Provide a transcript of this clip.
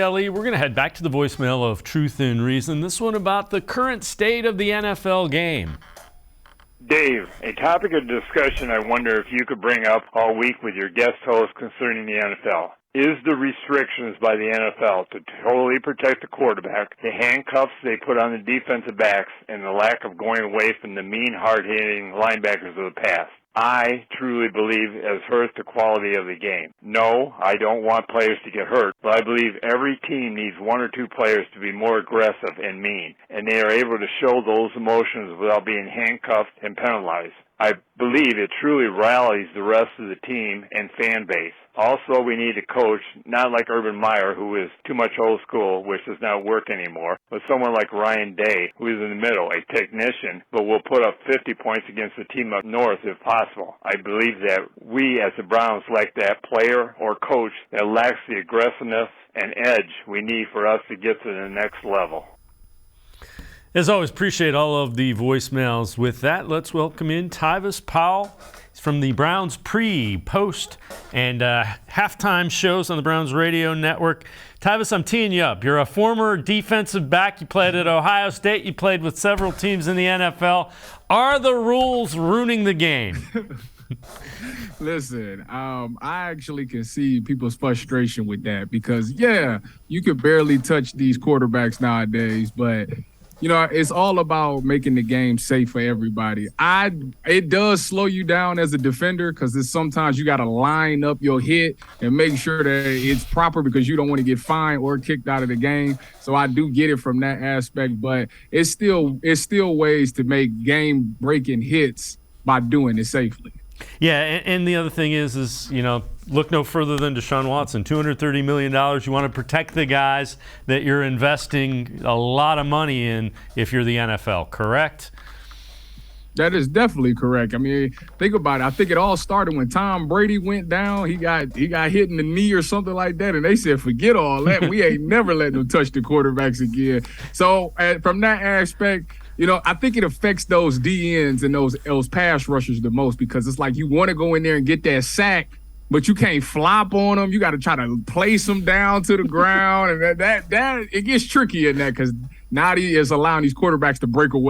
Ellie, we're going to head back to the voicemail of Truth and Reason. This one about the current state of the NFL game. Dave, a topic of discussion I wonder if you could bring up all week with your guest host concerning the NFL. Is the restrictions by the NFL to totally protect the quarterback, the handcuffs they put on the defensive backs, and the lack of going away from the mean, hard-hitting linebackers of the past? I truly believe it has hurt the quality of the game. No, I don't want players to get hurt, but I believe every team needs one or two players to be more aggressive and mean, and they are able to show those emotions without being handcuffed and penalized. I believe it truly rallies the rest of the team and fan base. Also, we need a coach, not like Urban Meyer, who is too much old school, which does not work anymore, but someone like Ryan Day, who is in the middle, a technician, but will put up 50 points against the team up north if possible. I believe that we as the Browns lack that player or coach that lacks the aggressiveness and edge we need for us to get to the next level. As always, appreciate all of the voicemails. With that, let's welcome in Tyvis Powell. He's from the Browns pre, post, and halftime shows on the Browns radio network. Tyvis, I'm teeing you up. You're a former defensive back. You played at Ohio State. You played with several teams in the NFL. Are the rules ruining the game? Listen, I actually can see people's frustration with that because, yeah, you could barely touch these quarterbacks nowadays, but you know, it's all about making the game safe for everybody. It does slow you down as a defender because sometimes you got to line up your hit and make sure that it's proper because you don't want to get fined or kicked out of the game. So I do get it from that aspect, but it's still ways to make game-breaking hits by doing it safely. Yeah, and the other thing is you know, look no further than Deshaun Watson, $230 million. You want to protect the guys that you're investing a lot of money in if you're the NFL, correct? That is definitely correct. I mean, think about it. I think it all started when Tom Brady went down. He got hit in the knee or something like that, and they said, forget all that. We ain't never letting them touch the quarterbacks again. So from that aspect, you know, I think it affects those DNs and those pass rushers the most because it's like you want to go in there and get that sack, but you can't flop on them. You got to try to place them down to the ground, and that it gets tricky in that because now he is allowing these quarterbacks to break away.